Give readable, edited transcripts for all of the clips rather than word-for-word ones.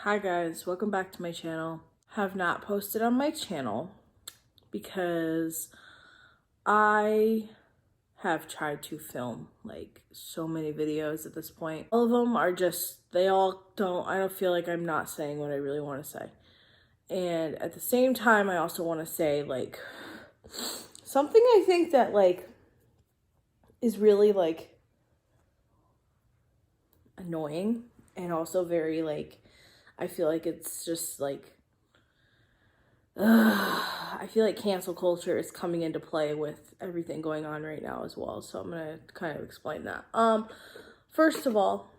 Hi guys, welcome back to my channel. Have not posted on my channel because I have tried to film like so many videos at this point. All of them are just, I don't feel like I'm not saying what I really want to say. And at the same time, I also want to say like something I think that like is really like annoying and also very like, I feel like it's just like, I feel like cancel culture is coming into play with everything going on right now as well. So I'm going to kind of explain that. First of all,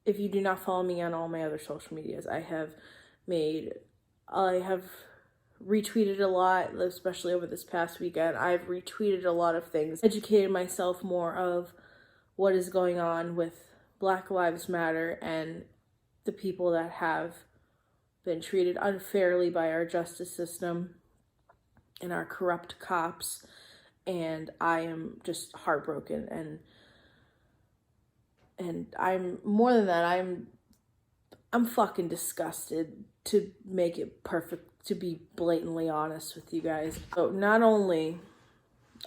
if you do not follow me on all my other social medias, I have retweeted a lot, especially over this past weekend. I've retweeted a lot of things, educated myself more of what is going on with Black Lives Matter and the people that have been treated unfairly by our justice system and our corrupt cops, and I am just heartbroken, and I'm more than that, I'm fucking disgusted, to make it perfect, to be blatantly honest with you guys. So not only,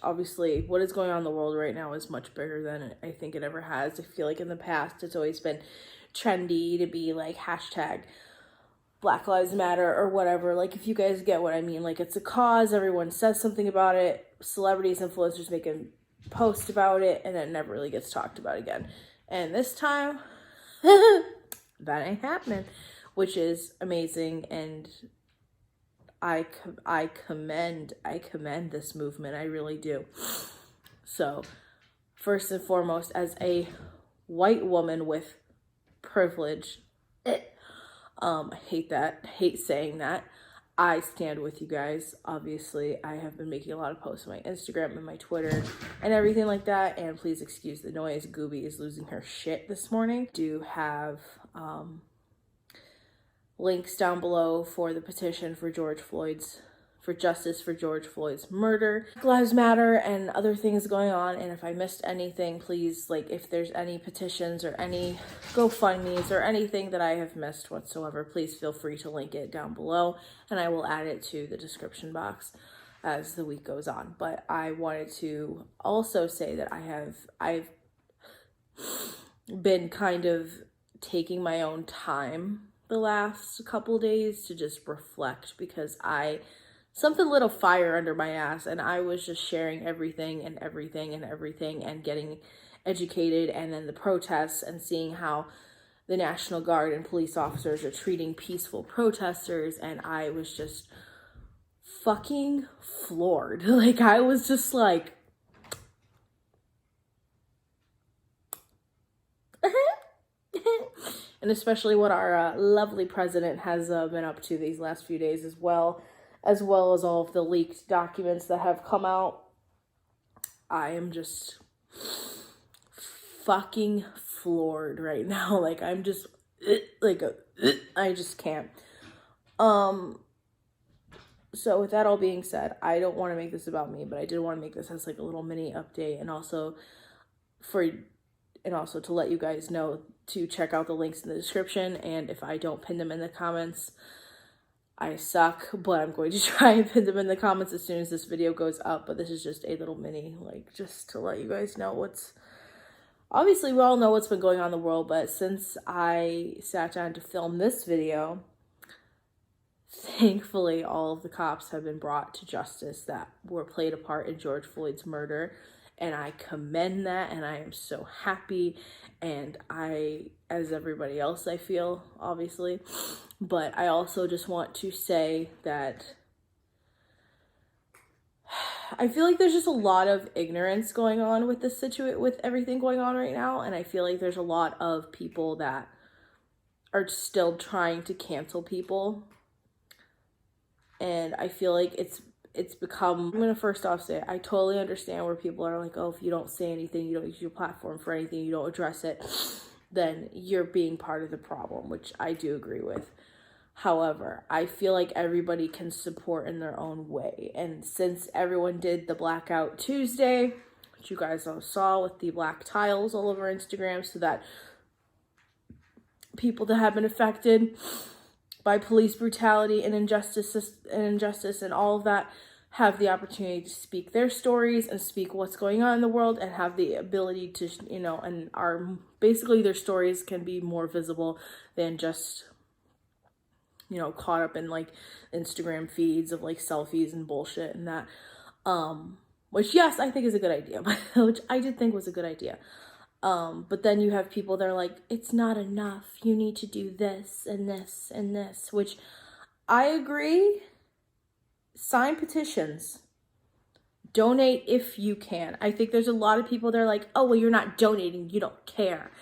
obviously, what is going on in the world right now is much bigger than I think it ever has. I feel like in the past it's always been trendy to be like hashtag Black Lives Matter or whatever. Like, if you guys get what I mean, like, it's a cause, everyone says something about it, celebrities, influencers make a post about it, and it never really gets talked about again. And this time, that ain't happening, which is amazing, and I commend this movement. I really do. So, first and foremost, as a white woman with privilege, I hate saying that. I stand with you guys. Obviously, I have been making a lot of posts on my Instagram and my Twitter and everything like that. And please excuse the noise. Gooby is losing her shit this morning. Do have links down below for the petition for justice for George Floyd's murder. Black Lives Matter and other things going on. And if I missed anything, please, like, if there's any petitions or any GoFundMes or anything that I have missed whatsoever, please feel free to link it down below, and I will add it to the description box as the week goes on. But I wanted to also say that I've been kind of taking my own time the last couple days to just reflect, because something lit a fire under my ass, and I was just sharing everything and getting educated, and then the protests and seeing how the National Guard and police officers are treating peaceful protesters, and I was just fucking floored. Like, I was just like, and especially what our lovely president has been up to these last few days as well as all of the leaked documents that have come out. I am just fucking floored right now. Like, I'm just I just can't. So with that all being said, I don't want to make this about me, but I did want to make this as like a little mini update, and also to let you guys know to check out the links in the description. And if I don't pin them in the comments, I suck, but I'm going to try and pin them in the comments as soon as this video goes up. But this is just a little mini, like, just to let you guys know obviously we all know what's been going on in the world, but since I sat down to film this video, thankfully all of the cops have been brought to justice that were played a part in George Floyd's murder. And I commend that, and I am so happy, and as everybody else, I feel, obviously. But I also just want to say that I feel like there's just a lot of ignorance going on with this with everything going on right now, and I feel like there's a lot of people that are still trying to cancel people, and I feel like it's become, I'm going to first off say, I totally understand where people are like, oh, if you don't say anything, you don't use your platform for anything, you don't address it, then you're being part of the problem, which I do agree with. However, I feel like everybody can support in their own way. And since everyone did the Blackout Tuesday, which you guys all saw with the black tiles all over Instagram, so that people that have been affected by police brutality and injustice and all of that have the opportunity to speak their stories and speak what's going on in the world, and have the ability to, and basically their stories can be more visible than just, caught up in like Instagram feeds of like selfies and bullshit and that. Which, yes, I think is a good idea, which I did think was a good idea. But then you have people that are like, it's not enough. You need to do this and this and this, which I agree. Sign petitions. Donate if you can. I think there's a lot of people that are like, oh, well, you're not donating. You don't care.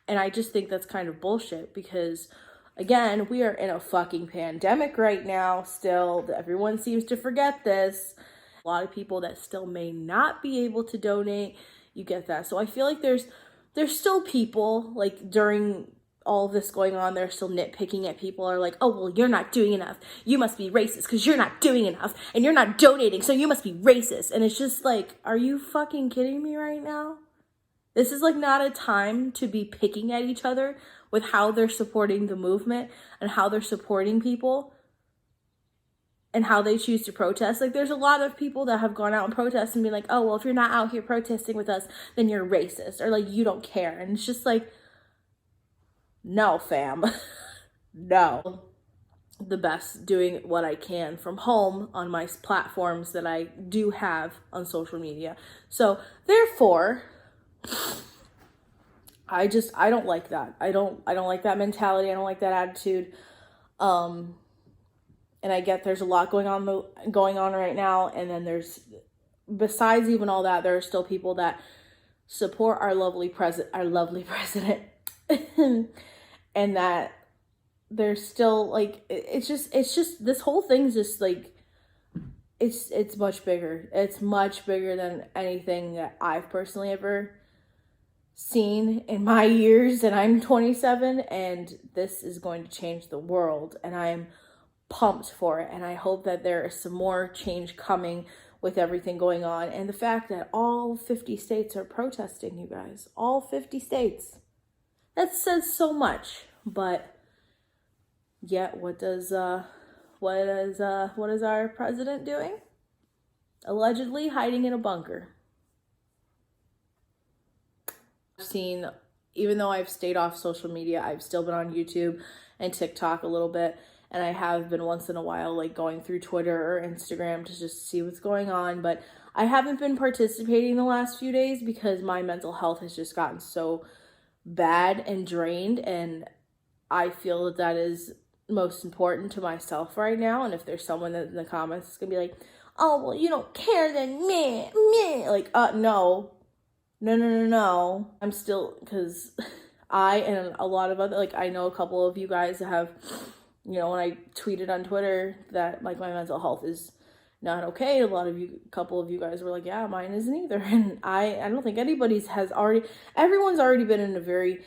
And I just think that's kind of bullshit because, again, we are in a fucking pandemic right now still. Everyone seems to forget this. A lot of people that still may not be able to donate. You get that. So I feel like there's still people, like, during all of this going on, they're still nitpicking at people, are like, oh, well, you're not doing enough. You must be racist because you're not doing enough and you're not donating, so you must be racist. And it's just like, are you fucking kidding me right now? This is like not a time to be picking at each other with how they're supporting the movement and how they're supporting people and how they choose to protest. Like, there's a lot of people that have gone out and protest and be like, oh, well, if you're not out here protesting with us, then you're racist, or like, you don't care. And it's just like, no, fam. No. The best doing what I can from home on my platforms that I do have on social media. So therefore, I don't like that. I don't like that mentality. I don't like that attitude. And I get there's a lot going on right now. And then besides even all that, there are still people that support our lovely president. And that there's still like, it's just this whole thing's just like, it's much bigger. It's much bigger than anything that I've personally ever seen in my years, and I'm 27, and this is going to change the world, and I'm pumped for it. And I hope that there is some more change coming with everything going on, and the fact that all 50 states are protesting, you guys, all 50 states. That says so much. But yet, what is our president doing? Allegedly hiding in a bunker. I've seen, even though I've stayed off social media, I've still been on YouTube and TikTok a little bit, and I have been once in a while like going through Twitter or Instagram to just see what's going on. But I haven't been participating the last few days because my mental health has just gotten so bad and drained, and I feel that is most important to myself right now. And if there's someone that in the comments is gonna be like, oh, well, you don't care, then meh, like, no. I'm still, because I and a lot of other, like, I know a couple of you guys that have, when I tweeted on Twitter that like my mental health is not okay, couple of you guys were like, yeah, mine isn't either. And I don't think everyone's already been in a very,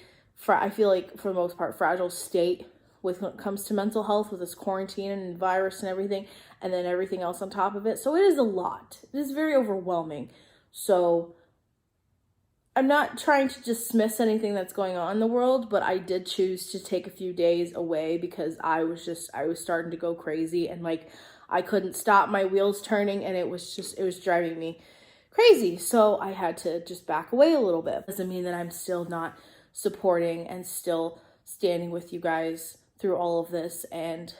I feel like for the most part, fragile state when it comes to mental health, with this quarantine and virus and everything, and then everything else on top of it. So it is a lot. It is very overwhelming. So I'm not trying to dismiss anything that's going on in the world, but I did choose to take a few days away because I was starting to go crazy, and like, I couldn't stop my wheels turning, and it was driving me crazy. So I had to just back away a little bit. Doesn't mean that I'm still not supporting and still standing with you guys through all of this and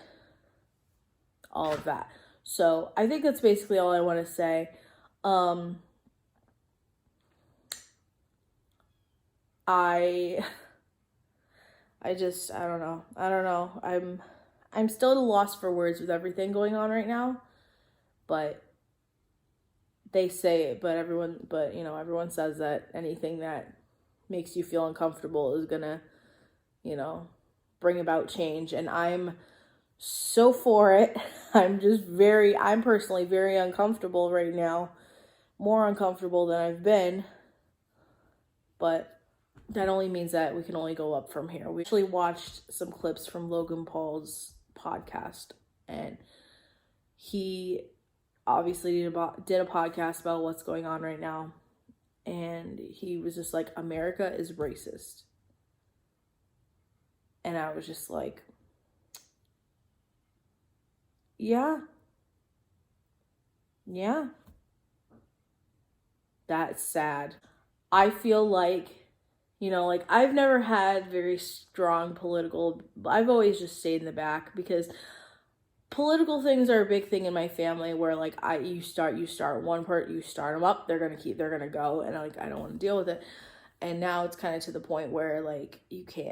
all of that. So I think that's basically all I want to say. I don't know. I'm still at a loss for words with everything going on right now, but they say it, everyone says that anything that makes you feel uncomfortable is gonna, bring about change, and I'm so for it. I'm personally very uncomfortable right now, more uncomfortable than I've been, but that only means that we can only go up from here. We actually watched some clips from Logan Paul's podcast, and he obviously did a podcast about what's going on right now, and he was just like, America is racist. And I was just like, yeah, that's sad. I feel like, like I've never had very strong political, I've always just stayed in the back because political things are a big thing in my family where like you start one part, you start them up, they're gonna go, and like I don't want to deal with it. And now it's kind of to the point where like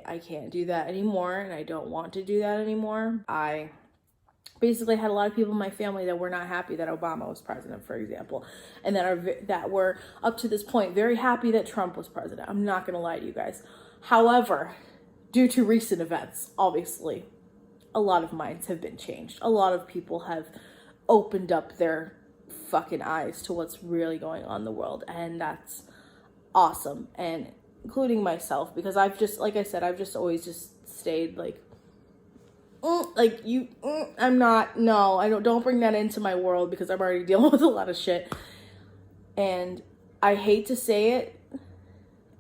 I can't do that anymore, and I don't want to do that anymore. I basically had a lot of people in my family that were not happy that Obama was president, for example, and that were up to this point very happy that Trump was president. I'm not gonna lie to you guys. However, due to recent events, obviously, a lot of minds have been changed. A lot of people have opened up their fucking eyes to what's really going on in the world, and that's awesome. And including myself, because I've just, like I said, I've just always just stayed like, I'm not, no, I don't bring that into my world because I'm already dealing with a lot of shit. And I hate to say it,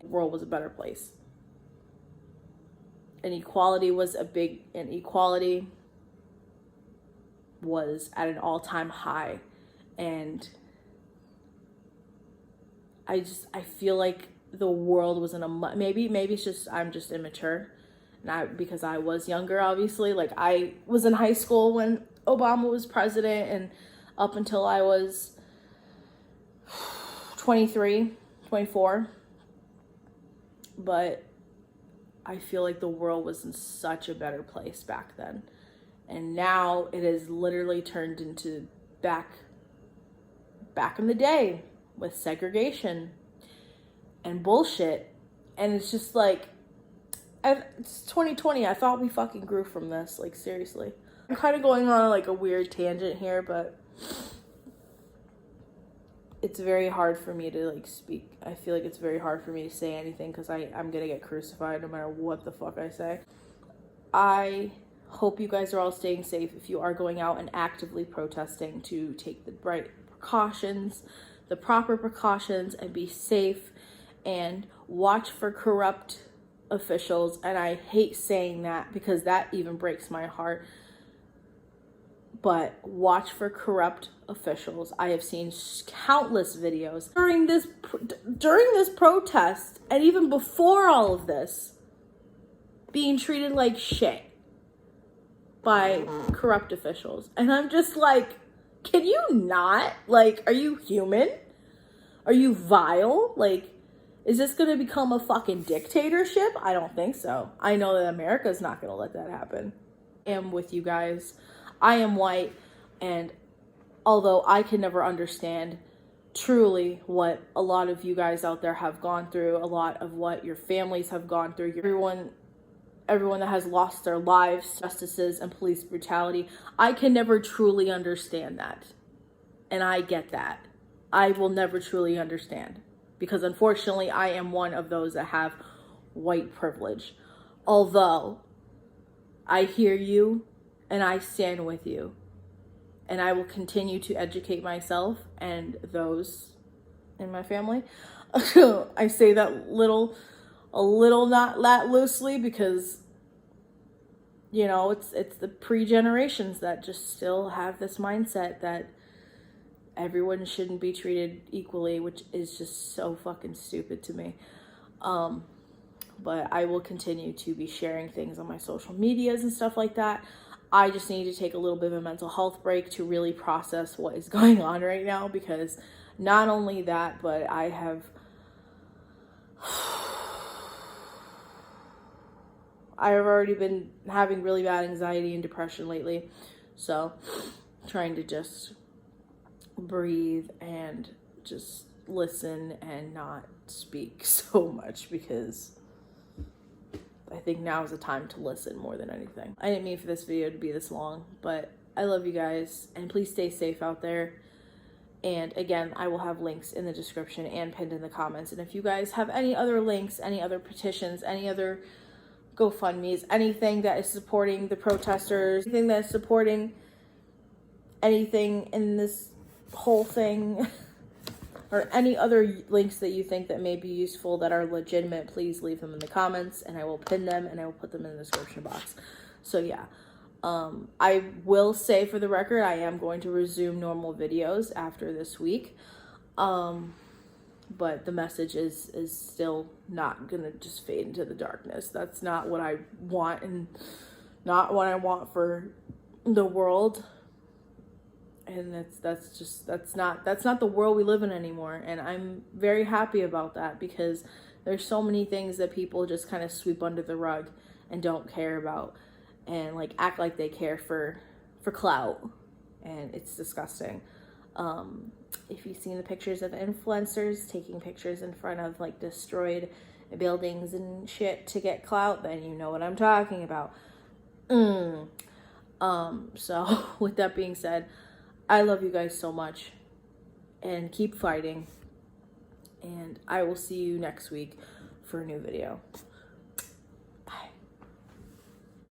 the world was a better place. Inequality was at an all-time high. And I feel like the world was in a, maybe it's just, I'm just immature. Not because I was younger, obviously. Like I was in high school when Obama was president, and up until I was 23, 24. But I feel like the world was in such a better place back then. And now it has literally turned into back in the day with segregation and bullshit. And it's just like, it's 2020. I thought we fucking grew from this. Like, seriously. I'm kind of going on like a weird tangent here, but it's very hard for me to like speak. I feel like it's very hard for me to say anything because I'm gonna get crucified no matter what the fuck I say. I hope you guys are all staying safe. If you are going out and actively protesting, to take the right precautions, the proper precautions, and be safe, and watch for corrupt officials. And I hate saying that because that even breaks my heart, but watch for corrupt officials. I have seen countless videos during this protest, and even before all of this, being treated like shit by corrupt officials. And I'm just like, can you not? Like, are you human? Are you vile? Like, is this going to become a fucking dictatorship? I don't think so. I know that America's not going to let that happen. I am with you guys. I am white, and although I can never understand truly what a lot of you guys out there have gone through, a lot of what your families have gone through, everyone that has lost their lives, justices, and police brutality, I can never truly understand that. And I get that. I will never truly understand, because unfortunately I am one of those that have white privilege. Although I hear you and I stand with you, and I will continue to educate myself and those in my family. I say that a little not that loosely because, you know, it's the pre-generations that just still have this mindset that everyone shouldn't be treated equally, which is just so fucking stupid to me. But I will continue to be sharing things on my social medias and stuff like that. I just need to take a little bit of a mental health break to really process what is going on right now, because not only that, but I have already been having really bad anxiety and depression lately. So trying to just breathe and just listen and not speak so much, because I think now is the time to listen more than anything. I didn't mean for this video to be this long, but I love you guys, and please stay safe out there. And again, I will have links in the description and pinned in the comments. And if you guys have any other links, any other petitions, any other GoFundMes, anything that is supporting the protesters, anything that is supporting anything in this whole thing, or any other links that you think that may be useful that are legitimate, please leave them in the comments, and I will pin them and I will put them in the description box. So yeah, I will say for the record, I am going to resume normal videos after this week. But the message is still not gonna just fade into the darkness. That's not what I want, and not what I want for the world. And that's not the world we live in anymore. And I'm very happy about that, because there's so many things that people just kind of sweep under the rug and don't care about, and like act like they care for clout, and it's disgusting. If you've seen the pictures of influencers taking pictures in front of like destroyed buildings and shit to get clout, then you know what I'm talking about. So with that being said, I love you guys so much, and keep fighting, and I will see you next week for a new video.